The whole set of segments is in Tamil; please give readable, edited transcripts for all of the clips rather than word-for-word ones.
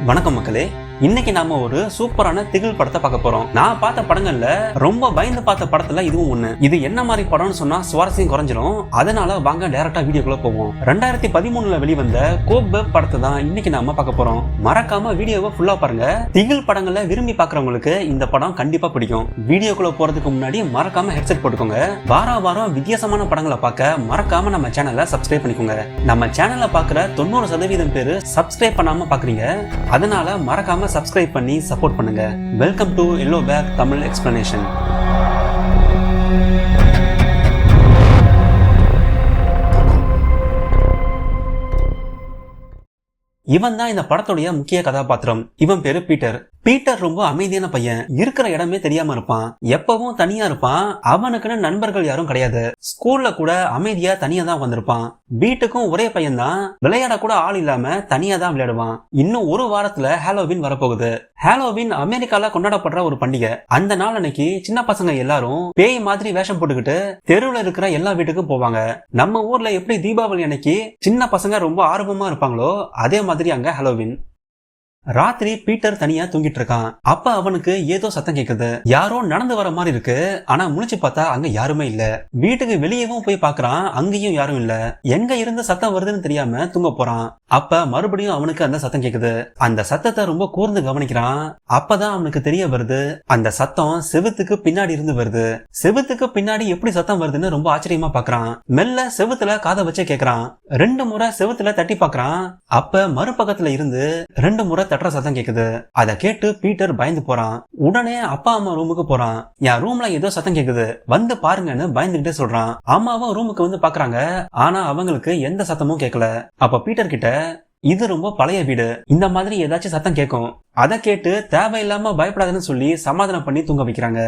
வணக்கம் மக்களே. இன்னைக்கு நாம ஒரு சூப்பரான திகில் படத்தை பார்க்க போறோம். நான் பார்த்த படங்கள்ல ரொம்ப பயந்து பார்த்த படத்துல இதுவும் ஒண்ணு. இது என்ன மாதிரி படம்னு சொன்னா சுவாரஸ்யம் குறைஞ்சிரும். அதனால வாங்க டைரக்டா வீடியோக்குள்ள போவோம். 2013ல வெளிவந்த கோப் படத்தை தான் இன்னைக்கு நாம பார்க்க போறோம். மறக்காம வீடியோவை ஃபுல்லா பாருங்க. திகில் படங்களை விரும்பி பாக்குறவங்களுக்கு இந்த படம் கண்டிப்பா பிடிக்கும். வீடியோக்குள்ள போறதுக்கு முன்னாடி மறக்காம ஹெட்செட் போட்டுக்கோங்க. வாரம் வித்தியாசமான படங்களை பார்க்க மறக்காம நம்ம சேனலை சப்ஸ்கிரைப் பண்ணிக்கோங்க. நம்ம சேனலை பார்க்குற 90% பேரு சப்ஸ்கிரைப் பண்ணாம பாக்குறீங்க. அதனால மறக்காம சப்ஸ்கிரைப் பண்ணி சப்போர்ட் பண்ணுங்க. Welcome to yellow bag Tamil explanation. இவன் தான் இந்த படத்துடைய முக்கிய கதாபாத்திரம். இவன் பேரு பீட்டர். பீட்டர் ரொம்ப அமைதியான பையன். இருக்கிற இடமே தெரியாம இருப்பான். எப்பவும் தனியா இருப்பான். அவனுக்குன்னு நண்பர்கள் யாரும் கிடையாது. ஸ்கூல்ல கூட அமைதியா தனியா தான் வந்திருப்பான். வீட்டுக்கும் ஒரே பையன் தான். விளையாட கூட ஆள் இல்லாம தனியா தான் விளையாடுவான். இன்னும் ஒரு வாரத்துல ஹாலோவின் வரப்போகுது. ஹாலோவின் அமெரிக்கால கொண்டாடப்படுற ஒரு பண்டிகை. அந்த நாள் அன்னைக்கு சின்ன பசங்க எல்லாரும் பேய் மாதிரி வேஷம் போட்டுக்கிட்டு தெருவுல இருக்கிற எல்லா வீட்டுக்கும் போவாங்க. நம்ம ஊர்ல எப்படி தீபாவளி அன்னைக்கு சின்ன பசங்க ரொம்ப ஆர்வமா இருப்பாங்களோ அதே மாதிரி அங்க ஹாலோவின். ராத்திரி பீட்டர் தனியா தூங்கிட்டு இருக்கான். அப்ப அவனுக்கு ஏதோ சத்தம் கேக்குது. யாரோ நடந்து வர மாதிரி இருக்கு. ஆனா முழிச்சு பார்த்தா அங்க யாருமே இல்ல. வீட்டுக்கு வெளியவும் போய் பாக்குறான். அங்கேயும் யாரும் இல்ல. எங்க இருந்து சத்தம் வருதுன்னு தெரியாம தூங்க போறான். அப்ப மறுபடியும் அவனுக்கு அந்த சத்தம் கேக்குது. அந்த சத்தத்தை ரொம்ப கூர்ந்து கவனிக்கிறான். அப்பதான் அவனுக்கு தெரிய வருது அந்த சத்தம் செவுத்துக்கு பின்னாடி இருந்து வருது. செவுத்துக்கு பின்னாடி எப்படி சத்தம் வருதுன்னு ரொம்ப ஆச்சரியமா பாக்குறான். மெல்ல செவுத்துல காதை வச்சே கேக்குறான். 2 முறை செவுத்துல தட்டி பாக்குறான். அப்ப மறுபக்கத்துல இருந்து 2 முறை தட்டுற சத்தம் கேக்குது. அத கேட்டு பீட்டர் பயந்து போறான். உடனே அப்பா அம்மா ரூமுக்கு போறான். என் ரூம்ல ஏதோ சத்தம் கேக்குது, வந்து பாருங்கன்னு பயந்துகிட்டே சொல்றான். அம்மாவும் ரூமுக்கு வந்து பாக்குறாங்க. ஆனா அவங்களுக்கு எந்த சத்தமும் கேட்கல. அப்ப பீட்டர் கிட்ட, இது ரொம்ப பழைய வீடு, இந்த மாதிரி ஏதாச்சும் சத்தம் கேட்கும், அதை கேட்டு தேவையில்லாம பயப்படாதுன்னு சொல்லி சமாதானம் பண்ணி தூங்க வைக்கிறாங்க.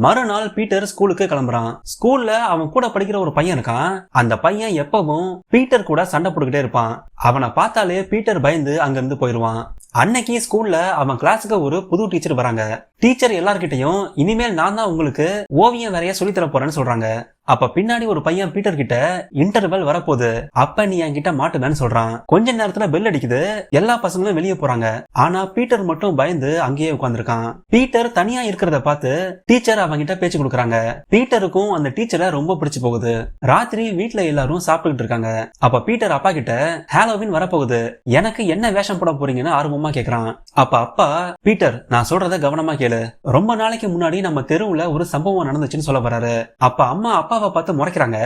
மறுநாள் பீட்டர் ஸ்கூலுக்கு கிளம்புறான். ஸ்கூல்ல அவன் கூட படிக்கிற ஒரு பையன் இருக்கான். அந்த பையன் எப்பவும் பீட்டர் கூட சண்டை போட்டுக்கிட்டே இருப்பான். அவனை பார்த்தாலே பீட்டர் பயந்து அங்க இருந்து போயிருவான். அன்னைக்கு ஸ்கூல்ல அவன் கிளாஸுக்கு ஒரு புது டீச்சர் வராங்க. டீச்சர் எல்லார்கிட்டையும் இனிமேல் நான் தான் உங்களுக்கு ஓவியம் வரைய சொல்லி தர போறேன்னு சொல்றாங்க. அப்ப பின்னாடி ஒரு பையன் பீட்டர் கிட்ட, இன்டர்வெல் வரப்போகுது, அப்ப நீ என்கிட்ட மாட்டுவேன்னு சொல்றான். கொஞ்ச நேரத்துல பெல் அடிக்குது. எல்லா பசங்களும் வெளியே போறாங்க. ஆனா பீட்டர் மட்டும் பயந்து அங்கேயே உட்கார்ந்திருக்கான். பீட்டர் தனியா இருக்கிறத பார்த்து டீச்சர் அவங்கிட்ட பேச்சு கொடுக்கறாங்க. பீட்டருக்கும் அந்த டீச்சரை ரொம்ப பிடிச்சு போகுது. ராத்திரி வீட்டுல எல்லாரும் சாப்பிட்டுக்கிட்டு இருக்காங்க. அப்ப பீட்டர் அப்பா கிட்ட, ஹாலோவின் வரப்போகுது, எனக்கு என்ன வேஷம் போட போறீங்கன்னு ஆர்வமா கேக்குறான். அப்ப அப்பா, பீட்டர் நான் சொல்றத கவனமா கேளு, ரொம்ப நாளைக்கு முன்னாடி நம்ம தெருவுல ஒரு சம்பவம் நடந்துச்சுன்னு சொல்ல வர்றாரு. அப்ப அம்மா அப்பாவை பார்த்து முறைக்கிறாங்க.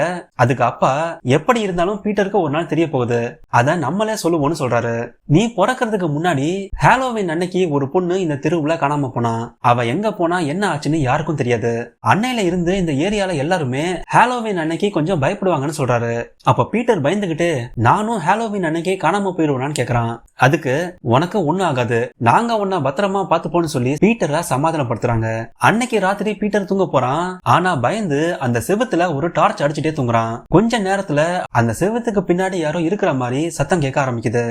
அதுக்கு அப்பா, எப்படி இருந்தாலும் பீட்டருக்கு ஒரு நாள் தெரிய போகுது, அத நம்மளே சொல்லுவோம்னு சொல்றாரு. நீ பிறக்கிறதுக்கு முன்னாடி ஹாலோவின் அன்னைக்கு ஒரு பொண்ணு இந்த தெருவுல காணாம போனா. அவ எங்க போனா என்ன ஆச்சுன்னு யாருக்கும் தெரியாது. அன்னையில இருந்து இந்த ஏரியால எல்லாருமே ஹாலோவின் அன்னைக்கு கொஞ்சம் பயப்படுவாங்கன்னு சொல்றாரு. அப்ப பீட்டர் பயந்துகிட்டு, நானும் ஹாலோவின் அன்னைக்கு காணாம போயிருவான்னு கேக்குறான். அதுக்கு, உனக்கு ஒண்ணு ஆகாது, நாங்க உன்னை பத்திரமா பாத்துப்போன்னு சொல்லி பீட்டரை சமாதானப்படுத்துறாங்க. அன்னைக்கு ராத்திரி பீட்டர் தூங்க போறான். ஆனா பயந்து அந்த செவுத்துல ஒரு டார்ச் அடிச்சுட்டே தூங்குறான். கொஞ்ச நேரத்துல அந்த செவுத்துக்கு பின்னாடி யாரோ இருக்கிற மாதிரி சத்தம் கேட்க ஆரம்பிக்குது.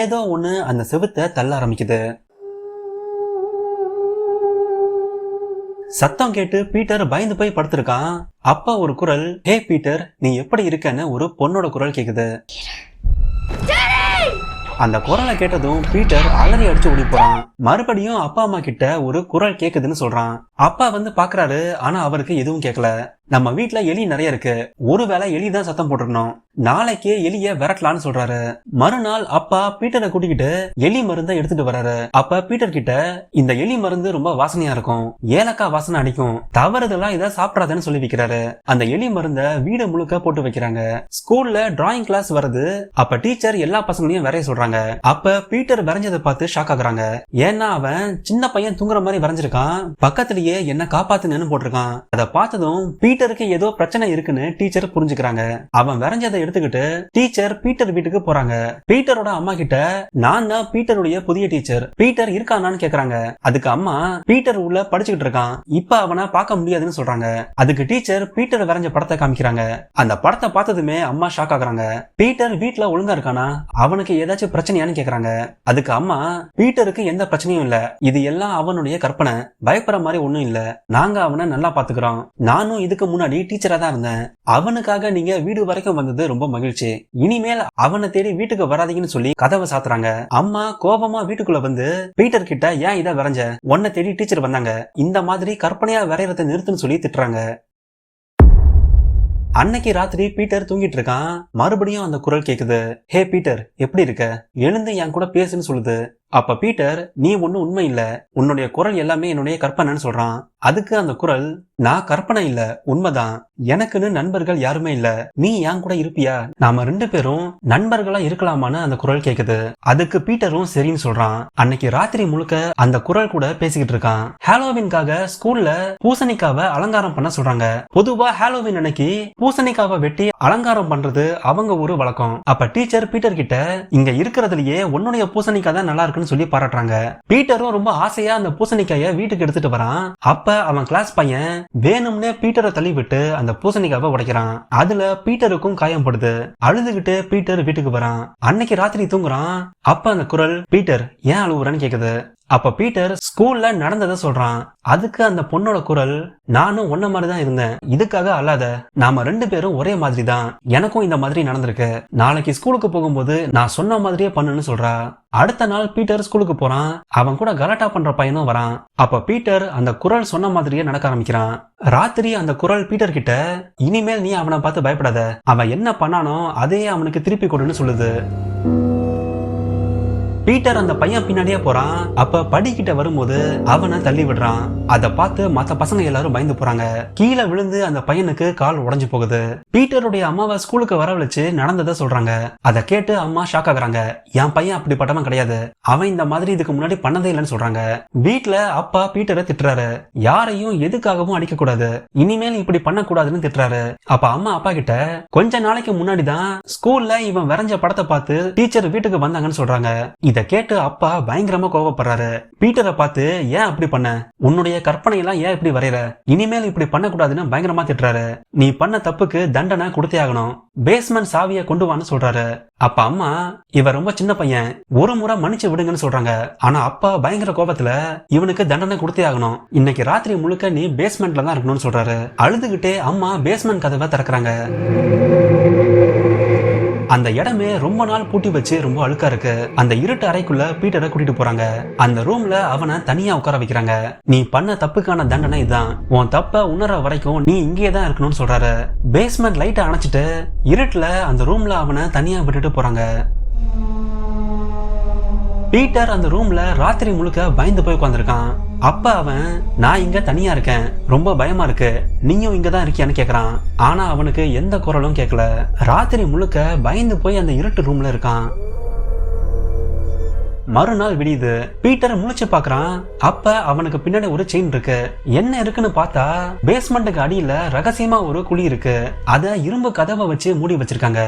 ஏதோ ஒண்ணு அந்த செவுத்தை தள்ள ஆரம்பிக்குது. சத்தம் கேட்டு பீட்டர் பயந்து போய் படுத்திருக்கான். அப்ப ஒரு குரல், ஹே பீட்டர் நீ எப்படி இருக்கன்னு ஒரு பொண்ணோட குரல் கேக்குது. அந்த குரலை கேட்டதும் பீட்டர் அலறி அடிச்சு ஓடி போறான். மறுபடியும் அப்பா அம்மா கிட்ட ஒரு குரல் கேக்குதுன்னு சொல்றான். அப்பா வந்து பாக்குறாரு. ஆனா அவருக்கு எதுவும் கேட்கல. நம்ம வீட்டுல எலி நிறைய இருக்கு, ஒருவேளை எலி தான் சத்தம் போட்டிருக்கணும், நாளைக்கே எலிய விரட்டலான்னு சொல்றாரு. மறுநாள் அப்பா பீட்டரை கூட்டிக்கிட்டு எலி மருந்தை எடுத்துட்டு வர்றாரு. அப்ப பீட்டர் கிட்ட, இந்த எலி மருந்து ரொம்ப வாசனையா இருக்கும், ஏலக்காய் வாசனை அடிக்கும், தவறுதெல்லாம் இதை சாப்பிடாதுன்னு சொல்லி வைக்கிறாரு. அந்த எலி மருந்த வீடு முழுக்க போட்டு வைக்கிறாங்க. ஸ்கூல்ல டிராயிங் கிளாஸ் வருது. அப்ப டீச்சர் எல்லா பசங்களையும் வரைய சொல்றாங்க. அப்ப பீட்டர் வரைஞ்சதை பார்த்து ஷாக் ஆகுறாங்க. ஏன்னா அவன் சின்ன பையன் தூங்குற மாதிரி வரைஞ்சிருக்கான். பக்கத்திலேயே என்ன காப்பாத்துங்கன்னு போட்டிருக்கான். அதை பார்த்ததும் பீட்டருக்கு ஏதோ பிரச்சனை இருக்குன்னு டீச்சர் புரிஞ்சுக்கிறாங்க. அவன் வரைஞ்சதை எடுத்துக்கிட்டு டீச்சர் பீட்டர் வீட்டுக்கு போறாங்க. பீட்டரோட அம்மா கிட்ட, நான் தான் பீட்டருடைய புதிய டீச்சர், பீட்டர் இருக்கானான்னு கேக்குறாங்க. அதுக்கு அம்மா, பீட்டர் உள்ள படிச்சுக்கிட்டு இருக்கான், இப்ப அவனை பார்க்க முடியாதுன்னு சொல்றாங்க. அதுக்கு டீச்சர் பீட்டர் வரைஞ்ச படத்தை காமிக்கிறாங்க. அந்த படத்தை பார்த்ததுமே அம்மா ஷாக் ஆகுறாங்க. பீட்டர் வீட்டுல ஒழுங்கா இருக்கானா, அவனுக்கு ஏதாச்சும் பிரச்சனையான்னு கேக்குறாங்க. அதுக்கு அம்மா, பீட்டருக்கு எந்த பிரச்சனையும் இல்ல, இது எல்லாம் அவனுடைய கற்பனை, பயப்படுற மாதிரி ஒண்ணும் இல்ல, நாங்க அவனை நல்லா பாத்துக்கிறோம், நானும் இதுக்கு முன்னாடி டீச்சரா தான் இருந்தேன், அவனுக்காக நீங்க வீடு வரைக்கும் வந்தது ரொம்ப மகிழ்ச்சி. இனிமேல் அவனை தேடி வீட்டுக்கு வராதீங்கன்னு சொல்லி கதவை சாத்துறாங்க. அம்மா கோபமா வீட்டுக்குள்ள வந்து பீட்டர் கிட்ட ஏன் இதை வரைஞ்ச, உன்னை தேடி டீச்சர் வந்தாங்க, இந்த மாதிரி கற்பனையா வரையறதை நிறுத்துன்னு சொல்லி திட்டுறாங்க. அன்னைக்கு ராத்திரி பீட்டர் தூங்கிட்டு இருக்கான். மறுபடியும் அந்த குரல் கேக்குது. ஹே பீட்டர், எப்படி இருக்க, எழுந்து என் கூட பேசுன்னு சொல்லுது. அப்ப பீட்டர், நீ ஒன்னும் உண்மை இல்ல, உன்னுடைய குரல் எல்லாமே என்னுடைய கற்பனைன்னு சொல்றான். அதுக்கு அந்த குரல், நான் கற்பனை இல்ல, உண்மைதான், எனக்குன்னு நண்பர்கள் யாருமே இல்ல, நீ என் கூட இருப்பியா, நாம 2 பேரும் நண்பர்களா இருக்கலாமான்னு அந்த குரல் கேக்குது. அதுக்கு பீட்டரும் சரின்னு சொல்றான். அன்னைக்கு ராத்திரி முழுக்க அந்த குரல் கூட பேசிக்கிட்டு இருக்கான். ஹாலோவின்காக ஸ்கூல்ல பூசணிக்காவை அலங்காரம் பண்ண சொல்றாங்க. பொதுவா ஹாலோவின் அன்னைக்கு பூசணிக்காவை வெட்டி அலங்காரம் பண்றது அவங்க ஒரு வழக்கம். அப்ப டீச்சர் பீட்டர் கிட்ட, இங்க இருக்கிறதுலயே உன்னுடைய பூசணிக்காய் தான் நல்லா இருக்குன்னு சொல்லி பாராட்டுறாங்க. பீட்டரும் ரொம்ப ஆசையா அந்த பூசணிக்காய வீட்டுக்கு எடுத்துட்டு வரான். அப்ப அவன் கிளாஸ் பையன் வேணும்னே பீட்டரை தள்ளி விட்டு அந்த பூசணிக்காவை உடைக்கிறான். அதுல பீட்டருக்கும் காயம் படுது. அழுதுகிட்டு பீட்டர் வீட்டுக்கு வரான். அன்னைக்கு ராத்திரி தூங்குறான். அப்ப அந்த குரல், பீட்டர் ஏன் அழுவுறன்னு கேக்குது. அப்ப பீட்டர் ஸ்கூல்ல நடந்ததை சொல்றான். அதுக்கு அந்த பொண்ணோட குரல், நானும் ஒன்ன மாதிரிதான் இருந்தேன், இதுக்காக அல்லாத, நாம 2 பேரும் ஒரே மாதிரி தான், எனக்கும் இந்த மாதிரி நடந்திருக்கு, நாளைக்கு ஸ்கூலுக்கு போகும்போது நான் சொன்ன மாதிரியே பண்ணுன்னு சொல்றா. அடுத்த நாள் பீட்டர் ஸ்கூலுக்கு போறான். அவன் கூட கலாட்டா பண்ற பையனும் வரான். அப்ப பீட்டர் அந்த குரல் சொன்ன மாதிரியே நடக்க ஆரம்பிக்கிறான். ராத்திரி அந்த குரல் பீட்டர் கிட்ட, இனிமேல் நீ அவனை பார்த்து பயப்படாத, அவன் என்ன பண்ணானோ அதையே அவனுக்கு திருப்பி கொடுன்னு சொல்லுது. பீட்டர் அந்த பையன் பின்னாடியே போறான். அப்ப படிக்கிட்ட வரும்போது அவனை தள்ளி விடுறான். அதை பார்த்து மத்த பசங்க எல்லாரும் பயந்து போறாங்க. கீழே விழுந்து அந்த பையனுக்கு கால் உடைஞ்சு போகுது. பீட்டருடைய அம்மாவை ஸ்கூலுக்கு வரவழைச்சு நடந்ததை சொல்றாங்க. அதை கேட்டு அம்மா ஷாக் ஆகுறாங்க. என் பையன் அப்படிப்பட்டவன் கிடையாது, அவன் இந்த மாதிரி இதுக்கு முன்னாடி பண்ணதே இல்லைன்னு சொல்றாங்க. வீட்டுல அப்பா பீட்டரை திட்டுறாரு. யாரையும் எதுக்காகவும் அடிக்க கூடாது, இனிமேல் இப்படி பண்ணக்கூடாதுன்னு திட்டுறாரு. அப்ப அம்மா அப்பா கிட்ட, கொஞ்ச நாளைக்கு முன்னாடிதான் ஸ்கூல்ல இவன் வரைஞ்ச படத்தை பார்த்து டீச்சர் வீட்டுக்கு வந்தாங்கன்னு சொல்றாங்க. இத கேட்டு அப்பா பயங்கரமா கோபப்படுறாரு. பீட்டரை பார்த்து, ஏன் அப்படி பண்ண, உன்னுடைய கற்பனை எல்லாம் ஏன் இப்படி வரையற, இனிமேல் இப்படி பண்ண கூடாதுன்னு பயங்கரமா திட்டுறாரு. நீ பண்ண தப்புக்கு தண்டனை கொடுத்தே ஆகணும், பேஸ்மெண்ட் சாவியை கொண்டு வான்னு சொல்றாரு. அப்ப அம்மா, இவ ரொம்ப சின்ன பையன், ஒரு முறை மன்னிச்சு விடுங்கன்னு சொல்றாங்க. ஆனா அப்பா பயங்கர கோபத்துல, இவனுக்கு தண்டனை கொடுத்தே ஆகணும், இன்னைக்கு ராத்திரி முழுக்க நீ பேஸ்மெண்ட்ல தான் இருக்கணும்னு சொல்றாரு. அழுதுகிட்டே அம்மா பேஸ்மெண்ட் கதவை திறக்கிறாங்க. அந்த இடமே ரொம்ப நாள் பூட்டி வச்சு ரொம்ப அழுக்கா இருக்கு. அந்த இருட்டு அறைக்குள்ள பீட்டரை கூட்டிட்டு போறாங்க. அந்த ரூம்ல அவனை தனியா உட்கார வைக்கிறாங்க. நீ பண்ண தப்புக்கான தண்டனை இதுதான், உன் தப்ப உணர வரைக்கும் நீ இங்கே தான் இருக்கணும்னு சொல்றாரு. பேஸ்மெண்ட் லைட்டை அணைச்சிட்டு இருட்டுல அந்த ரூம்ல அவனை தனியா விட்டுட்டு போறாங்க. பீட்டர் அந்த ரூம்ல ராத்திரி முழுக்க பயந்து போய் உட்கார்ந்திருக்கான். அப்ப அவன், நான் இங்க தனியா இருக்கேன், ரொம்ப பயமா இருக்கு, நீயும் இங்கதான் இருக்கியான்னு கேக்குறான். ஆனா அவனுக்கு எந்த குரலும் கேட்கல. ராத்திரி முழுக்க பயந்து போய் அந்த இருட்டு ரூம்ல இருக்கான். மறுநாள் விடியுது. பீட்டர் முழிச்சு பாக்குறான். அப்ப அவனுக்கு பின்னாடி ஒரு செயின் இருக்கு. என்ன இருக்குன்னு பார்த்தா பேஸ்மெண்ட்டுக்கு அடியில ரகசியமா ஒரு குழி இருக்கு. அத இரும்பு கதவை வச்சு மூடி வச்சிருக்காங்க.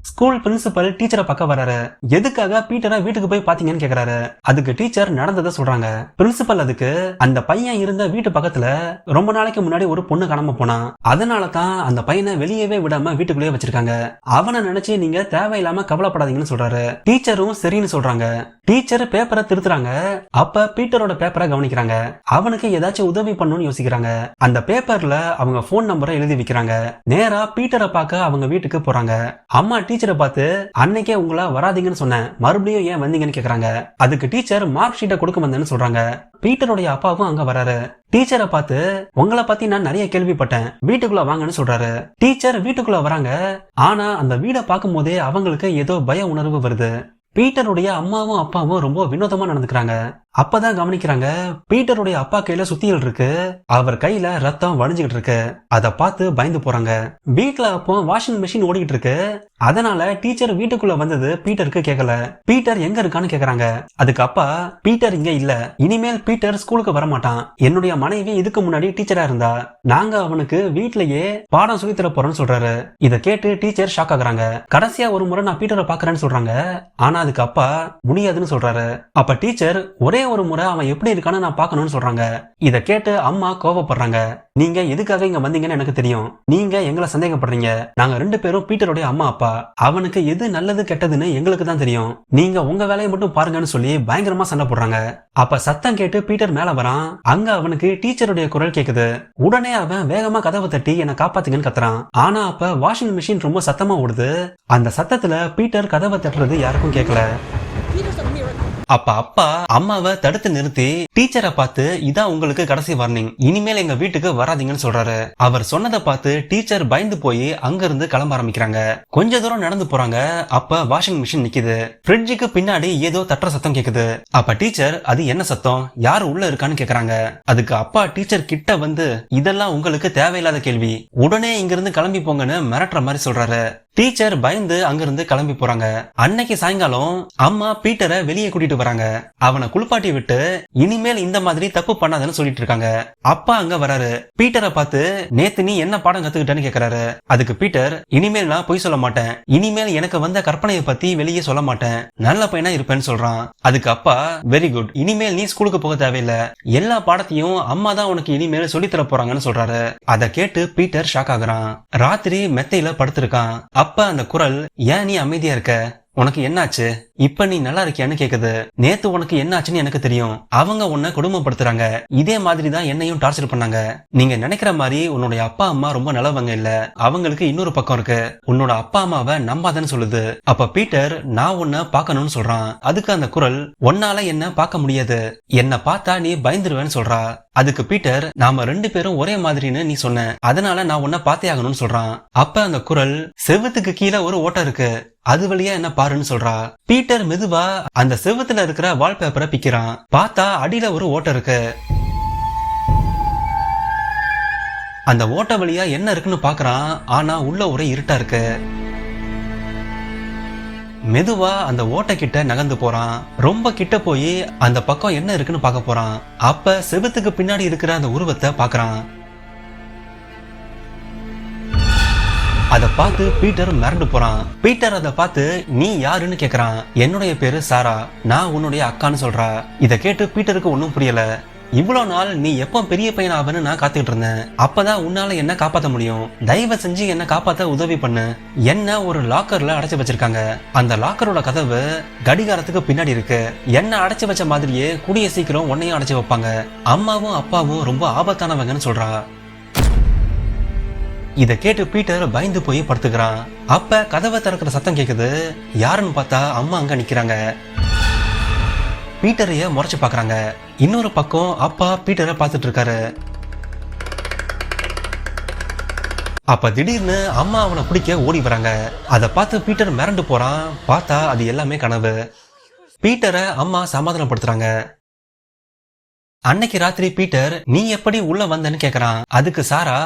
ஸ்கூல் பிரின்சிபல் டீச்சரை பக்கம் வராரு. எதுக்காக பீட்டரை வீட்டுக்கு போய் பாத்தீங்கன்னு கேக்குறாரு. அதுக்கு டீச்சர் நடந்ததை சொல்றாங்க. பிரின்சிபல் அதுக்கு, அந்த பையன் இருந்த வீட்டு பக்கத்துல ரொம்ப நாளைக்கு முன்னாடி ஒரு பொண்ணு காணாம போனான், அதனாலதான் அந்த பையனை வெளியவே விடாம வீட்டுக்குள்ளேயே வச்சிருக்காங்க, அவனை நினைச்சு நீங்க தேவையில்லாம கவலைப்படாதீங்கன்னு சொல்றாரு. டீச்சரும் சரின்னு சொல்றாங்க. டீச்சர் பேப்பரை திருத்துறாங்க. அப்ப பீட்டரோட பேப்பரை கவனிக்கிறாங்க. அவனுக்கு ஏதாச்சும் உதவி பண்ணணும்னு யோசிக்கிறாங்க. அந்த பேப்பர்ல அவங்க போன் நம்பரை எழுதி வைக்கிறாங்க. நேரா பீட்டரை பார்க்க அவங்க வீட்டுக்கு போறாங்க. அம்மா டீச்சரை பார்த்து, அன்னைக்கே உங்களா வராதீங்கன்னு சொன்னேன், மறுபடியும் ஏன் வந்தீங்கன்னு கேக்குறாங்க. அதுக்கு டீச்சர் மார்க் ஷீட்டை கொடுக்க வந்தேன்னு சொல்றாங்க. பீட்டருடைய அப்பாவும் அங்க வராரு. டீச்சரை பார்த்து, உங்களை பத்தி நான் நிறைய கேள்விப்பட்டேன், வீட்டுக்குள்ள வாங்கன்னு சொல்றாரு. டீச்சர் வீட்டுக்குள்ள வராங்க. ஆனா அந்த வீடை பார்க்கும் போதே அவங்களுக்கு ஏதோ பய உணர்வு வருது. பீட்டருடைய அம்மாவும் அப்பாவும் ரொம்ப வினோதமா நடந்துக்கிறாங்க. அப்பதான் கவனிக்கிறாங்க, பீட்டருடைய அப்பா கையில சுத்தியல் இருக்கு, அவர் கையில ரத்தம் வடிஞ்சுகிட்டு இருக்கு. அதை பார்த்து பயந்து போறாங்க. வீட்டுல அப்போ வாஷிங் மெஷின் ஓடிக்கிட்டு இருக்கு. அதனால டீச்சர் வீட்டுக்குள்ள வந்தது பீட்டருக்கு கேட்கல. பீட்டர் எங்க இருக்கான்னு கேக்குறாங்க. அதுக்கு அப்பா, பீட்டர் இங்க இல்ல, இனிமேல் பீட்டர் ஸ்கூலுக்கு வர மாட்டான், என்னுடைய மனைவி இதுக்கு முன்னாடி டீச்சரா இருந்தா, நாங்க அவனுக்கு வீட்லயே பாடம் சொல்லி தர போறோம்னு சொல்றாரு. இதை கேட்டு டீச்சர் ஷாக் ஆகுறாங்க. கடைசியா ஒரு முறை நான் பீட்டரை பாக்குறேன்னு சொல்றாங்க. ஆனா அதுக்கு அப்பா முடியாதுன்னு சொல்றாரு. அப்ப டீச்சர் ஒரே ஒரே ஒரு முறை அவன் எப்படி இருக்கான்னு நான் பார்க்கணும்னு சொல்றாங்க. இத கேட்டு அம்மா கோபப்படுறாங்க. நீங்க எதுக்காக இங்க வந்தீங்கன்னு எனக்கு தெரியும். நீங்க எங்களை சந்தேகப்படுறீங்க. நாங்க 2 பேரும் பீட்டருடைய அம்மா அப்பா. அவனுக்கு எது நல்லது கெட்டதுன்னு எங்களுக்கு தான் தெரியும். நீங்க உங்க வேலையை மட்டும் பாருங்கன்னு சொல்லி பயங்கரமா சண்டை போடுறாங்க. அப்ப சத்தம் கேட்டு பீட்டர் மேல வரான். அங்க அவனுக்கு டீச்சருடைய குரல் கேக்குது. உடனே அவன் வேகமா கதவை தட்டி என்னை காப்பாத்துங்கன்னு கத்துறான். ஆனா அப்ப வாஷிங் மிஷின் ரொம்ப சத்தமா ஓடுது. அந்த சத்தத்துல பீட்டர் கதவை தட்டுறது யாருக்கும் கேட்கல. அப்ப அப்பா அம்மாவை தடுத்து நிறுத்தி டீச்சரை பார்த்து இதான் உங்களுக்கு கடைசி வார்னிங், இனிமேல் எங்க வீட்டுக்கு வராதீங்கன்னு சொல்றாரு. அவர் சொன்னதை பார்த்து டீச்சர் பயந்து போய் அங்க இருந்து கிளம்ப ஆரம்பிக்கிறாங்க. கொஞ்ச தூரம் நடந்து போறாங்க. அப்ப வாஷிங் மிஷின் நிக்குது. ஃப்ரிட்ஜுக்கு பின்னாடி ஏதோ தட்டுற சத்தம் கேக்குது. அப்ப டீச்சர் அது என்ன சத்தம், யாரு உள்ள இருக்கான்னு கேக்குறாங்க. அதுக்கு அப்பா டீச்சர் கிட்ட வந்து இதெல்லாம் உங்களுக்கு தேவையில்லாத கேள்வி, உடனே இங்க இருந்து கிளம்பி போங்கன்னு மிரட்டுற மாதிரி சொல்றாரு. டீச்சர் பயந்து அங்கிருந்து கிளம்பி போறாங்க. அன்னைக்கு சாயங்காலம் அம்மா பீட்டரை வெளியே கூட்டிட்டு வராங்க. அவனை குளிப்பாட்டி விட்டு இனிமேல் இந்த மாதிரி தப்பு பண்ணாதன்னு சொல்லிட்டு இருக்காங்க. அப்பா அங்க வராரு. பீட்டரை பார்த்து நேத்து நீ என்ன பாடம் கத்துக்கிட்டேன்னு கேக்குறாரு. அதுக்கு பீட்டர் இனிமேல் நான் பொய் சொல்ல மாட்டேன், இனிமேல் எனக்கு வந்த கற்பனையை பத்தி வெளியே சொல்ல மாட்டேன், நல்ல பையனா இருப்பேன்னு சொல்றான். அதுக்கு அப்பா வெரி குட், இனிமேல் நீ ஸ்கூலுக்கு போக தேவையில்ல, எல்லா பாடத்தையும் அம்மா தான் உனக்கு இனிமேல் சொல்லித்தர போறாங்கன்னு சொல்றாரு. அதை கேட்டு பீட்டர் ஷாக் ஆகுறான். ராத்திரி மெத்தையில படுத்திருக்கான். அப்ப அந்த குரல், ஏன் நீ அமைதியா இருக்க, உனக்கு என்னாச்சு, இப்ப நீ நல்லா இருக்கியான்னு கேக்குது. நேத்து உனக்கு என்னாச்சுன்னு எனக்கு தெரியும், அவங்க உன்னை கொடுமைப்படுத்துறாங்க, இதே மாதிரி தான் என்னையும் டார்ச்சர் பண்ணாங்க. நீங்க நினைக்கிற மாதிரி உன்னுடைய அப்பா அம்மா ரொம்ப நல்லவங்க இல்ல, அவங்களுக்கு இன்னொரு பக்கம் இருக்கு, உன்னோட அப்பா அம்மாவை நம்பாதன்னு சொல்லுது. அப்ப பீட்டர் நான் உன்னை பார்க்கணும்னு சொல்றான். அதுக்கு அந்த குரல், உன்னால என்ன பார்க்க முடியாது, என்ன பார்த்தா நீ பயந்துருவேன்னு சொல்றா. அதுக்கு பீட்டர் நாம 2 பேரும் ஒரே மாதிரின்னு நீ சொன்ன, அதனால நான் உன்னை பார்த்தே ஆகணும்னு சொல்றான். அப்ப அந்த குரல், செவுத்துக்கு கீழே ஒரு ஓட்டை இருக்கு, அது வழியா என்ன பாருன்னு சொல்றா. பீட்டர் மெதுவா அந்த செவுத்துல இருக்கிற வால்பேப்பரை பிக்கிறான். பார்த்தா அடியில ஒரு ஓட்டை இருக்கு. அந்த ஓட்டை வழியா என்ன இருக்குன்னு பாக்குறான். ஆனா உள்ள ஒரே இருட்டா இருக்கு. மெதுவா அந்த ஓட்டை கிட்ட நகர்ந்து போறான். ரொம்ப கிட்ட போய் அந்த பக்கம் என்ன இருக்குன்னு பார்க்க போறான். அப்ப செவுத்துக்கு பின்னாடி இருக்கிற அந்த உருவத்தை பாக்குறான். அதை பார்த்து பீட்டர் மிரண்டு போறான். பீட்டர் அதை பார்த்து நீ யாருன்னு கேக்குறான். என்னுடைய பேரு சாரா, நான் உன்னுடைய அக்கான்னு சொல்றா. இதை கேட்டு பீட்டருக்கு ஒன்னும் புரியல. இவ்வளவு நாள் நீ எப்ப பெரிய பையன் ஆவன்னு நான் காத்துக்கிட்டு இருந்தேன், அப்பதான் உன்னால என்ன காப்பாத்த முடியும், தயவு செஞ்சு என்ன காப்பாத்த உதவி பண்ணு. என்ன ஒரு லாக்கர்ல அடைச்சு வச்சிருக்காங்க. அந்த லாக்கரோட கதவு கடிகாரத்துக்கு பின்னாடி இருக்கு. என்ன அடைச்சு வச்ச மாதிரியே கூடிய சீக்கிரம் உன்னையும் அடைச்சு வைப்பாங்க. அம்மாவும் அப்பாவும் ரொம்ப ஆபத்தானவங்கன்னு சொல்றா. இத கேட்டு பீட்டர் பயந்து போய் படுத்துக்கிறான். அப்ப கதவை திறக்கிற சத்தம் கேக்குது. யாருன்னு பார்த்தா அம்மா அங்க நிக்கிறாங்க. பீட்டரைய முறைச்சு பாக்குறாங்க. இன்னொரு பக்கம் அப்பா பீட்டரை பார்த்துட்டு இருக்காரு. அப்ப திடீர்னு அம்மா அவனை பிடிக்க ஓடி வராங்க. அதை பார்த்து பீட்டர் மிரண்டு போறான். பார்த்தா அது எல்லாமே கனவு. பீட்டரை அம்மா சமாதானப்படுத்துறாங்க. அன்னைக்கு ராத்திரி பீட்டர் நீ எப்படி உள்ள வந்தன்னு கேக்குறான். அதுக்கு சாரா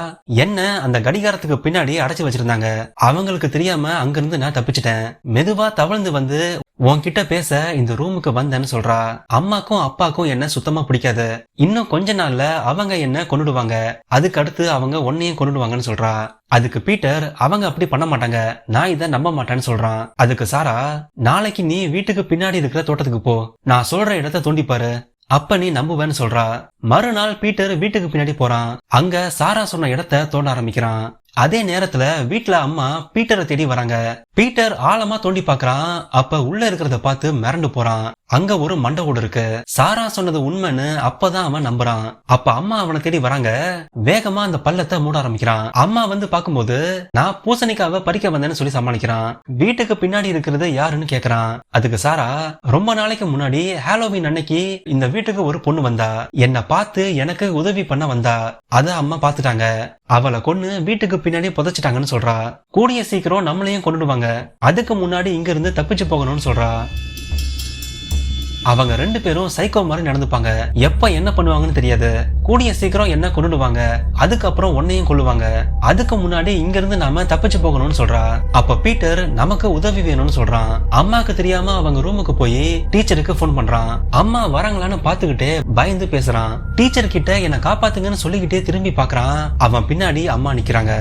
என்ன அந்த கடிகாரத்துக்கு பின்னாடி அடைச்சு வச்சிருந்தாங்க, அவங்களுக்கு தெரியாம அங்கிருந்து நான் தப்பிச்சிட்டேன், மெதுவா தவழ்ந்து வந்து உன்கிட்ட பேச இந்த ரூமுக்கு வந்தேன்னு சொல்றா. அம்மாக்கும் அப்பாக்கும் என்ன சுத்தமா பிடிக்காது, இன்னும் கொஞ்ச நாள்ல அவங்க என்ன கொன்னுடுவாங்க, அதுக்கு அடுத்து அவங்க உன்னையும் கொன்னுடுவாங்கன்னு சொல்றா. அதுக்கு பீட்டர் அவங்க அப்படி பண்ண மாட்டாங்க, நான் இதை நம்ப மாட்டேன்னு சொல்றான். அதுக்கு சாரா நாளைக்கு நீ வீட்டுக்கு பின்னாடி இருக்கிற தோட்டத்துக்கு போ, நான் சொல்ற இடத்த தோண்டிப்பாரு, அப்ப நீ நம்புவேன்னு சொல்றா. மறுநாள் பீட்டர் வீட்டுக்கு பின்னாடி போறான். அங்க சாரா சொன்ன இடத்த தோண்ட ஆரம்பிக்கிறான். அதே நேரத்துல வீட்டுல அம்மா பீட்டரை தேடி வராங்க. பீட்டர் ஆழமா தோண்டி பாக்குறான். அப்ப உள்ள இருக்கிறத பார்த்து மிரண்டு போறான். அங்க ஒரு மண்டை ஓடு இருக்கு. சாரா சொன்னது உண்மைன்னு அப்பதான் அவன் நம்புறான். அப்ப அம்மா அவனை தேடி வராங்க. வேகமா அந்த பள்ளத்தை மூட ஆரம்பிக்கிறான். அம்மா வந்து பாக்கும்போது நான் பூசணிக்காவை பறிக்க வந்தேன்னு சொல்லி சமாளிக்கிறான். வீட்டுக்கு பின்னாடி இருக்கிறது யாருன்னு கேக்குறான். அதுக்கு சாரா ரொம்ப நாளைக்கு முன்னாடி ஹாலோவின் அன்னைக்கு இந்த வீட்டுக்கு ஒரு பொண்ணு வந்தா, என்னை பார்த்து எனக்கு உதவி பண்ண வந்தா, அத அம்மா பாத்துட்டாங்க, அவளை கொன்னு வீட்டுக்கு பின்னாடி புதைச்சிட்டாங்கன்னு சொல்றா. கூடிய சீக்கிரம் நம்மளையும் கொண்டுடுவாங்க, அதுக்கு முன்னாடி இங்க இருந்து தப்பிச்சு போகணும்னு சொல்றா. அவங்க 2 பேரும் சைக்கோ மாதிரி நடந்துப்பாங்க. எப்ப என்ன பண்ணுவாங்கன்னு தெரியாது. கூடிய சீக்கிரம் என்ன கொண்டுடுவாங்க, அதுக்கப்புறம் உன்னையும் கொள்ளுவாங்க, அதுக்கு முன்னாடி இங்க இருந்து நாம தப்பிச்சு போகணும்னு சொல்றா. அப்ப பீட்டர் நமக்கு உதவி வேணும்னு சொல்றான். அம்மாக்கு தெரியாம அவங்க ரூமுக்கு போய் டீச்சருக்கு போன் பண்றான். அம்மா வராங்களான்னு பாத்துக்கிட்டே பயந்து பேசுறான். டீச்சர் கிட்ட என்ன காப்பாத்துங்கன்னு சொல்லிக்கிட்டே திரும்பி பாக்குறான். அவன் பின்னாடி அம்மா நிக்கிறாங்க.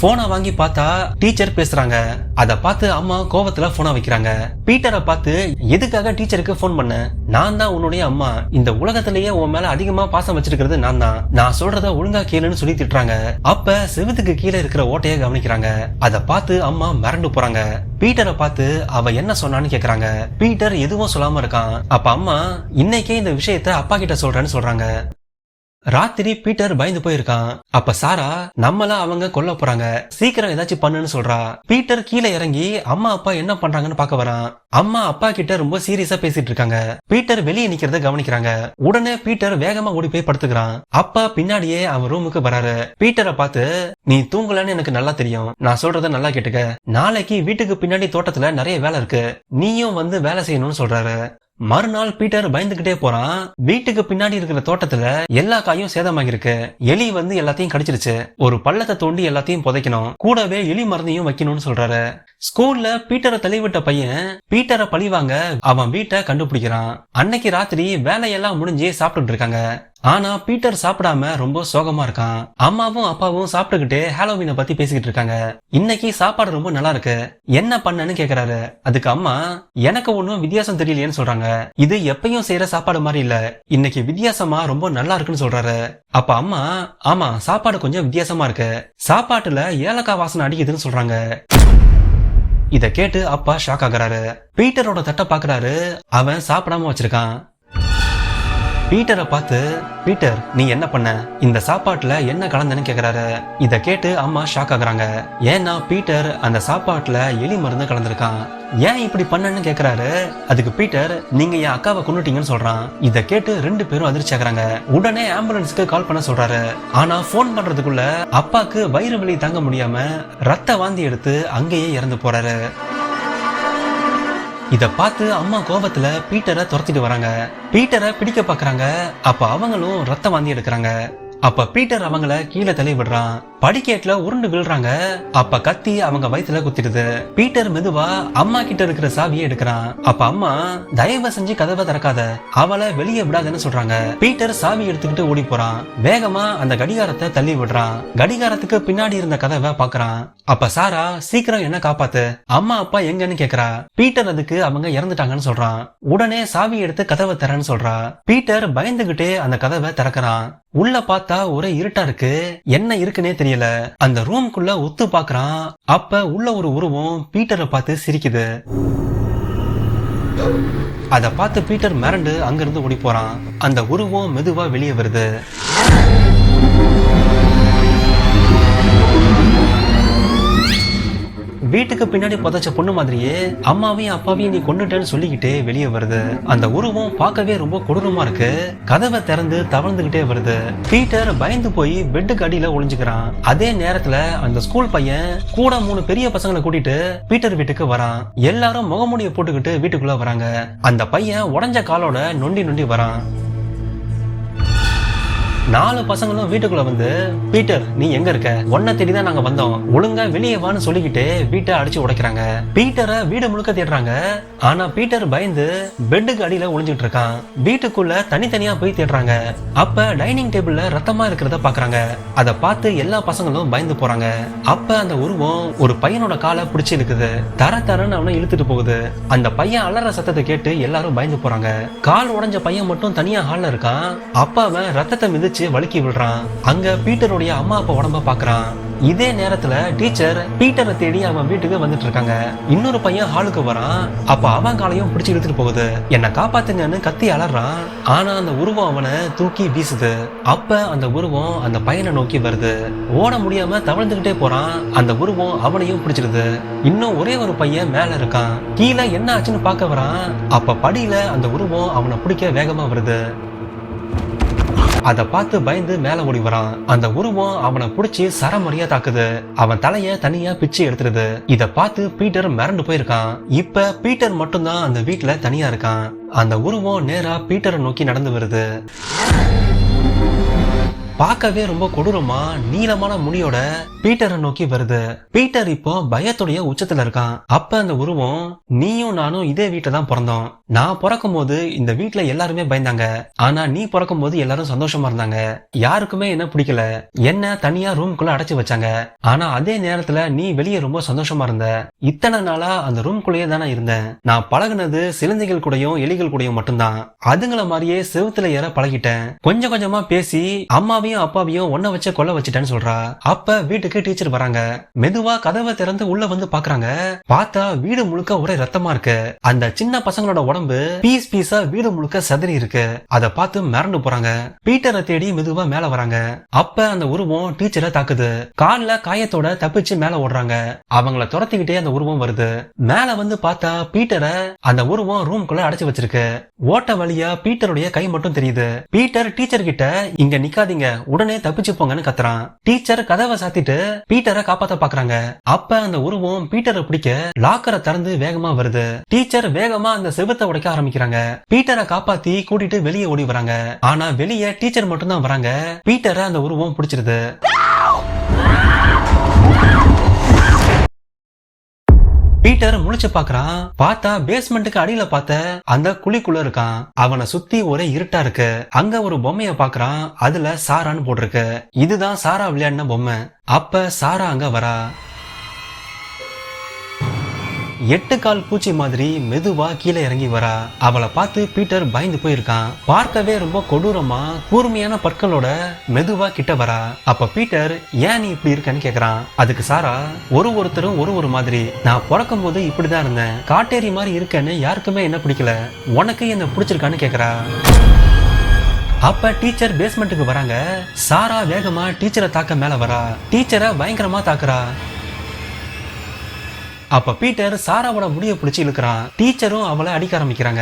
போனை வாங்கி பார்த்தா டீச்சர் பேசுறாங்க. அத பார்த்து அம்மா கோவத்துல போனை வைக்கிறாங்க. பீட்டரை பார்த்து எதுக்காக டீச்சருக்கு போன் பண்ண? நான் தான் உன்னுடைய அம்மா. இந்த உலகத்திலேயே உன் மேல அதிகமா பாசம் வச்சிருக்கிறது நான் தான். நான் சொல்றத ஒழுங்கா கேளுன்னு சொல்லி திட்டுறாங்க. அப்ப செவுத்துக்கு கீழே இருக்கிற ஓட்டையை கவனிக்கிறாங்க. அத பார்த்து அம்மா மிரண்டு போறாங்க. பீட்டரை பார்த்து அவ என்ன சொன்னான்னு கேக்குறாங்க. பீட்டர் எதுவும் சொல்லாம இருக்கான். அப்ப அம்மா இன்னைக்கே இந்த விஷயத்த அப்பா கிட்ட சொல்றேன்னு சொல்றாங்க. ராத்திரி பீட்டர் பயந்து போயிருக்கான். அப்ப சாரா நம்மள அவங்க கொல்ல போறாங்க, சீக்கிரம் ஏதாச்சும் பண்ணுன்னு சொல்றா. பீட்டர் கீழே இறங்கி அம்மா அப்பா என்ன பண்றாங்கன்னு பாக்க வரான். அம்மா அப்பா கிட்ட ரொம்ப சீரியஸா பேசிட்டு இருக்காங்க. பீட்டர் வெளியே நிக்கிறத கவனிக்கிறாங்க. உடனே பீட்டர் வேகமா ஓடி போய் படுத்துக்கிறான். அப்பா பின்னாடியே அவன் ரூமுக்கு வராரு. பீட்டரை பார்த்து நீ தூங்கலன்னு எனக்கு நல்லா தெரியும், நான் சொல்றத நல்லா கேட்டுக்க. நாளைக்கு வீட்டுக்கு பின்னாடி தோட்டத்துல நிறைய வேலை இருக்கு, நீயும் வந்து வேலை செய்யணும்னு சொல்றாரு. மறுநாள் பீட்டர் பயந்துகிட்டே போறான். வீட்டுக்கு பின்னாடி இருக்கிற தோட்டத்துல எல்லா காயும் சேதமாகிருக்கு. எலி வந்து எல்லாத்தையும் கடிச்சிருச்சு. ஒரு பள்ளத்தை தோண்டி எல்லாத்தையும் புதைக்கணும், கூடவே எலி மருந்தையும் வைக்கணும்னு சொல்றாரு. ஸ்கூல்ல பீட்டரை தள்ளிவிட்ட பையன் பீட்டரை பழிவாங்க அவன் வீட்டை கண்டுபிடிக்கிறான். அன்னைக்கு ராத்திரி வேலையெல்லாம் முடிஞ்சு சாப்பிட்டுட்டு இருக்காங்க. ஆனா பீட்டர் சாப்பிடாம ரொம்ப சோகமா இருக்கான். அம்மாவும் அப்பாவும் சாப்பிட்டுக்கிட்டே ஹாலோவீனை பத்தி பேசிக்கிட்டு இருக்காங்க. இன்னைக்கு சாப்பாடு ரொம்ப நல்லா இருக்கு, என்ன பண்ணன்னு கேக்குறாரு. அதுக்கு அம்மா எனக்கு ஒன்னும் வித்தியாசம் தெரியலையேன்னு சொல்றாங்க. இது எப்பயும் செய்யற சாப்பாடு மாதிரி இல்ல, இன்னைக்கு வித்தியாசமா ரொம்ப நல்லா இருக்குன்னு சொல்றாரு. அப்ப அம்மா ஆமா சாப்பாடு கொஞ்சம் வித்தியாசமா இருக்கு, சாப்பாட்டுல ஏலக்காய் வாசனை அடிக்குதுன்னு சொல்றாங்க. இத கேட்டு அப்பா ஷாக் ஆகுறாரு. பீட்டரோட தட்டை பாக்குறாரு. அவன் சாப்பிடாம வச்சிருக்கான். பீட்டரை பார்த்து பீட்டர் நீ என்ன பண்ண, இந்த சாப்பாட்டுல என்ன கலந்தன்னு கேக்குறாரு. இத கேட்டு அம்மா ஷாக் ஆகுறாங்க. ஏன்னா பீட்டர் அந்த சாப்பாட்டுல எலி மருந்து கலந்துருக்கான். ஏன் இப்படி பண்ணன்னு கேக்குறாரு. அதுக்கு பீட்டர் நீங்க என் அக்காவை கொன்னுட்டீங்கன்னு சொல்றான். இத கேட்டு ரெண்டு பேரும் அதிர்ச்சி ஆகுறாங்க. உடனே ஆம்புலன்ஸ்க்கு கால் பண்ண சொல்றாரு. ஆனா போன் பண்றதுக்குள்ள அப்பாக்கு வயிறு வலி தாங்க முடியாம ரத்த வாந்தி எடுத்து அங்கேயே இறந்து போறாரு. இத பார்த்து அம்மா கோபத்துல பீட்டரை துரத்திட்டு வராங்க. பீட்டரை பிடிக்க பாக்குறாங்க. அப்ப அவங்களும் ரத்த வாந்தி எடுக்கிறாங்க. அப்ப பீட்டர் அவங்கள கீழே தள்ளி விடுறான். படிக்கேட்ல உருண்டு விழுறாங்க. அப்ப கத்தி அவங்க வயித்துல குத்திடுது. பீட்டர் மெதுவா அம்மா கிட்ட இருக்கிற சாவியை எடுக்கிறான். அப்ப அம்மா தயவு செஞ்சு கதவை திறக்காத, அவளை வெளியே விடாதுன்னு சொல்றாங்க. பீட்டர் சாவி எடுத்துக்கிட்டு ஓடி போறான். வேகமா அந்த கடிகாரத்தை தள்ளி விடுறான். கடிகாரத்துக்கு பின்னாடி இருந்த கதவை பாக்குறான். அப்ப சாரா சீக்கிரம் என்ன காப்பாத்து, அம்மா அப்பா எங்கன்னு கேக்குறா. பீட்டர் அதுக்கு அவங்க இறந்துட்டாங்கன்னு சொல்றான். உடனே சாவி எடுத்து கதவை திறன்னு சொல்றா. பீட்டர் பயந்துகிட்டே அந்த கதவை திறக்கிறான். உள்ள பார்த்தா ஒரே இருட்டா இருக்கு, என்ன இருக்குன்னே தெரியல. அந்த ரூம்குள்ள ஒத்து பாக்குறான். அப்ப உள்ள ஒரு உருவம் பீட்டரை பார்த்து சிரிக்குது. அத பார்த்து பீட்டர் மிரண்டு அங்கிருந்து ஓடி போறான். அந்த உருவம் மெதுவா வெளியே வருது. வீட்டுக்கு பின்னாடி புதைச்ச பொண்ணு மாதிரியே அம்மாவையும் அப்பாவையும் நீ கொண்டுட்டேன்னு சொல்லிக்கிட்டே வெளியே வருது. அந்த உருவம் பார்க்கவே ரொம்ப கொடூரமா இருக்கு. கதவை திறந்து தவழ்ந்துகிட்டே வருது. பீட்டர் பயந்து போய் பெட்டுக்கு அடியில ஒளிஞ்சுக்கிறான். அதே நேரத்துல அந்த ஸ்கூல் பையன் கூட 3 பெரிய பசங்களை கூட்டிட்டு பீட்டர் வீட்டுக்கு வரான். எல்லாரும் முகமூடியை போட்டுக்கிட்டு வீட்டுக்குள்ள வராங்க. அந்த பையன் உடஞ்ச காலோட நொண்டி நொண்டி வரான். 4 பசங்களும் வீட்டுக்குள்ள வந்து பீட்டர் நீ எங்க இருக்க, உன்னை தேடிதான் நாங்க வந்தோம், ஒழுங்கா வெளியே வான்னு சொல்லிக்கிட்டு வீட்டை அடிச்சு உடைக்கிறாங்க. பீட்டரை வீடு முழுக்க தேடுறாங்க. ஆனா பீட்டர் பயந்து பெட்டுக்கு அடியில ஒளிஞ்சிட்டு இருக்கான். வீட்டுக்குள்ள தனித்தனியா போய் தேடுறாங்க. அப்ப டைனிங் டேபிள்ல ரத்தமா இருக்கிறத பாக்குறாங்க. அத பார்த்து எல்லா பசங்களும் பயந்து போறாங்க. அப்ப அந்த உருவம் ஒரு பையனோட காலை பிடிச்சு இழுக்குது. தரன்னு அவனை இழுத்துட்டு போகுது. அந்த பையன் அலற சத்தத்தை கேட்டு எல்லாரும் பயந்து போறாங்க. கால் உடைஞ்ச பையன் மட்டும் தனியா ஹால்ல இருக்கான். அப்ப அவன் ரத்தத்தை மிதிச்சு வழுக்கி விடுறான். அங்க பீட்டருடைய அம்மா அப்பா உடம்ப பாக்குறான். இதே நேரத்துல டீச்சர் பீட்டரை தேடி அவன் வீட்டுக்கு வந்துட்டு இருக்காங்க. இன்னொரு பையன் ஹாலுக்கு வரான். அப்ப அவன் காலையும் பிடிச்சு இழுத்துட்டு போகுது. என்ன காப்பாத்துங்கன்னு கத்தி அலறான். ஆனா அந்த உருவம் அவனை தூக்கி வீசுது. அப்ப அந்த உருவம் அந்த பையனை நோக்கி வருது. ஓட முடியாம தவழ்ந்துகிட்டே போறான். அந்த உருவம் அவனையும் பிடிச்சிருது. இன்னும் ஒரே ஒரு பையன் மேல இருக்கான். கீழே என்ன ஆச்சுன்னு பார்க்க வரான். அப்ப படியில அந்த உருவம் அவனை பிடிக்க வேகமா வருது. அத பார்த்து பயந்து மேல ஓடி வரான். அந்த உருவம் அவனை புடிச்சு சரமரியா தாக்குது. அவன் தலைய தனியா பிச்சு எடுத்துருது. இத பார்த்து பீட்டர் மிரண்டு போயிருக்கான். இப்ப பீட்டர் மட்டும்தான் அந்த வீட்டுல தனியா இருக்கான். அந்த உருவம் நேரா பீட்டரை நோக்கி நடந்து வருது. பார்க்கவே ரொம்ப கொடூரமா நீளமான முடியோட பீட்டரை நோக்கி வருது. பீட்டர் இப்போ பயத்துடைய உச்சத்துல இருக்கான். அப்ப அந்த உருவம், நீயும் நானும் இதே வீட்டுல தான் பிறந்தோம். நான் பிறக்கும் போது இந்த வீட்டுல எல்லாருமே பயந்தாங்க. ஆனா நீ பிறக்கும் போது எல்லாரும் சந்தோஷமா இருந்தாங்க. யாருக்குமே என்ன பிடிக்கல. என்ன தனியா ரூம்குள்ள அடைச்சு வச்சாங்க. ஆனா அதே நேரத்துல நீ வெளியே ரொம்ப சந்தோஷமா இருந்த. இத்தனை நாளா அந்த ரூம்குள்ளேயே தானே இருந்தேன். நான் பழகுனது சிலந்தைகள் கூடயும் எலிகள் கூடயும் மட்டும்தான். அதுங்கள மாதிரியே செவுத்துல ஏற பழகிட்டேன். கொஞ்சம் கொஞ்சமா பேசி அம்மாவையும் அப்பாவையும் ஒன்ன வச்சு கொல்ல வச்சுட்டேன்னு சொல்றா. அப்ப வீட்டுக்கு டீச்சர் வராங்க. மெதுவா கதவை திறந்து உள்ள வந்து பாக்குறாங்க. பார்த்தா வீடு முழுக்க ஒரே ரத்தமா இருக்கு. அந்த சின்ன பசங்களோட உடம்பு பீஸ் பீஸா வீடு முழுக்க சதறி இருக்கு. அதை பார்த்து மிரண்டு போறாங்க. பீட்டரை தேடி மெதுவா மேல வராங்க. அப்ப அந்த உருவம் டீச்சரை தாக்குது. கால்ல காயத்தோட தப்பிச்சு மேல ஓடுறாங்க. அவங்கள துரத்திக்கிட்டே அந்த உருவம் வருது. மேல வந்து பார்த்தா பீட்டரை அந்த உருவம் ரூம்குள்ள அடைச்சு வச்சிருக்கு. ஓட்ட வழியா பீட்டருடைய கை மட்டும் தெரியுது. பீட்டர் டீச்சர் கிட்ட இங்க நிக்காதீங்க, உடனே தப்பிச்சு போங்கன்னு கத்துறான். டீச்சர் கதவை சாத்திட்டு பீட்டரை காப்பாத்த பாக்குறாங்க. அப்ப அந்த உருவம் பீட்டரை பிடிக்க லாக்கரை திறந்து வேகமா வருது. டீச்சர் வேகமா அந்த செவுத்தை உடைக்க ஆரம்பிக்கிறாங்க. பீட்டரை காப்பாத்தி கூட்டிட்டு வெளியே ஓடி வராங்க. ஆனா வெளியே டீச்சர் மட்டும் தான் வராங்க. பீட்டரை அந்த உருவம் பிடிச்சிருது. பீட்டர் முழிச்சு பாக்குறான். பார்த்தா பேஸ்மெண்ட்டுக்கு அடியில பார்த்த அந்த குழிக்குள்ள இருக்கான். அவனை சுத்தி ஒரே இருட்டா இருக்கு. அங்க ஒரு பொம்மைய பாக்குறான். அதுல சாரான்னு போட்டிருக்கு. இதுதான் சாரா விளையாடின பொம்மை. அப்ப சாரா அங்க வரா. 8 கால் பூச்சி மாதிரி மெதுவா கீழே இறங்கி வரா. அவளை பார்த்து பீட்டர் பயந்து போயிருக்கான். பார்க்கவே ரொம்ப கொடூரமா கூர்மையான பற்களோட மெதுவா கிட்ட வரா. அப்ப பீட்டர், ஏன் நீ இப்படி இருக்கன்னு கேக்குறான். அதுக்கு சாரா, ஒருத்தரும் ஒரு மாதிரி. நான் பிறக்கும் போது இப்படிதான் இருந்தேன். காட்டேரி மாதிரி இருக்கேன்னு யாருக்குமே என்ன பிடிக்கல. உனக்கு என்ன பிடிச்சிருக்கான்னு கேக்குறா. அப்ப டீச்சர் பேஸ்மெண்ட்டுக்கு வராங்க. சாரா வேகமா டீச்சரை தாக்க மேல வரா. டீச்சரை பயங்கரமா தாக்குறா. அப்ப பீட்டர் சாராவோட முடிய பிடிச்சு இழுக்கிறான். டீச்சரும் அவளை அடிக்க ஆரம்பிக்கிறாங்க.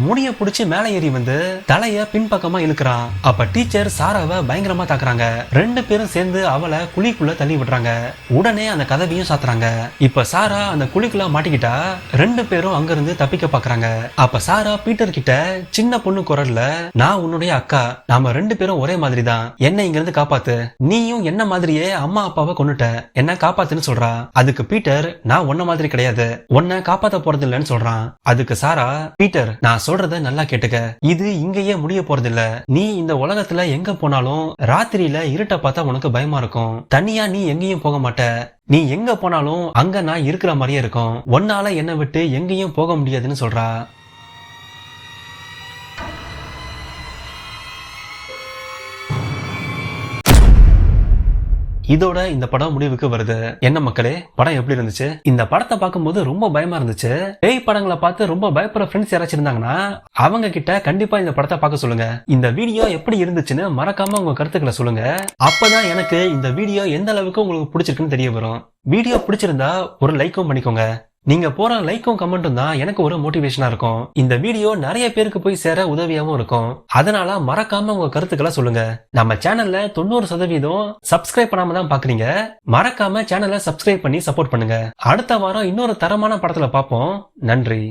முடிய பிடிச்சு மேல ஏறி வந்து தலைய பின்பக்கமா இழுக்கிறான். அப்ப டீச்சர் சாராவை பயங்கரமா தாக்குறாங்க. 2 பேரும் சேர்ந்து அவளை குழிக்குள்ள தள்ளி விடுறாங்க. உடனே அந்த கதவையும் சாத்துறாங்க. இப்ப சாரா அந்த குழிக்குள்ள மாட்டிக்கிட்டா 2 பேரும் அங்க இருந்து தப்பிக்க பாக்குறாங்க. அப்ப சாரா பீட்டர் கிட்ட சின்ன பொண்ணு குரல்ல, நான் உன்னுடைய அக்கா, நாம 2 பேரும் ஒரே மாதிரி தான், என்ன இங்க இருந்து காப்பாத்து, நீயும் என்ன மாதிரியே அம்மா அப்பாவை கொன்னுட்ட, என்ன காப்பாத்துன்னு சொல்றா. அதுக்கு பீட்டர், நான் உன்ன மாதிரி கிடையாது, உன்னை காப்பாத்த போறது இல்லைன்னு சொல்றான். அதுக்கு சாரா, பீட்டர் நான் சொல்றத நல்லா கேட்டுக்க, இது இங்கேயே முடிய போறது இல்ல. நீ இந்த உலகத்துல எங்க போனாலும் ராத்திரியில இருட்ட பார்த்தா உனக்கு பயமா இருக்கும். தனியா நீ எங்கேயும் போக மாட்ட. நீ எங்க போனாலும் அங்க நான் இருக்கிற மாதிரியே இருக்கும். உன்னால என்னை விட்டு எங்கேயும் போக முடியாதுன்னு சொல்றா. இதோட இந்த படம் முடிவுக்கு வருது. என்ன மக்களே, படம் எப்படி இருந்துச்சு? இந்த படத்தை பார்க்கும்போது ரொம்ப பயமா இருந்துச்சு. பேய் படங்களை பார்த்து ரொம்ப பயப்படுற ஃப்ரெண்ட்ஸ் யாராச்சும் இருந்தாங்கன்னா அவங்க கிட்ட கண்டிப்பா இந்த படத்தை பார்க்க சொல்லுங்க. இந்த வீடியோ எப்படி இருந்துச்சுன்னு மறக்காம உங்க கருத்துக்களை சொல்லுங்க. அப்பதான் எனக்கு இந்த வீடியோ எந்த அளவுக்கு உங்களுக்கு பிடிச்சிருக்குன்னு தெரிய வரும். வீடியோ பிடிச்சிருந்தா ஒரு லைக்கும் பண்ணிக்கோங்க. நீங்க போற லைக்கும் கமெண்ட்டும் தான் எனக்கு ஒரு மோட்டிவேஷனா இருக்கும். இந்த வீடியோ நிறைய பேருக்கு போய் சேர உதவியாவும் இருக்கும். அதனால மறக்காம உங்க கருத்துக்களை சொல்லுங்க. நம்ம சேனல்ல 90% சப்ஸ்கிரைப் பண்ணாம தான் பாக்குறீங்க. மறக்காம சேனலை சப்ஸ்கிரைப் பண்ணி சப்போர்ட் பண்ணுங்க. அடுத்த வாரம் இன்னொரு தரமான படத்துல பார்ப்போம். நன்றி.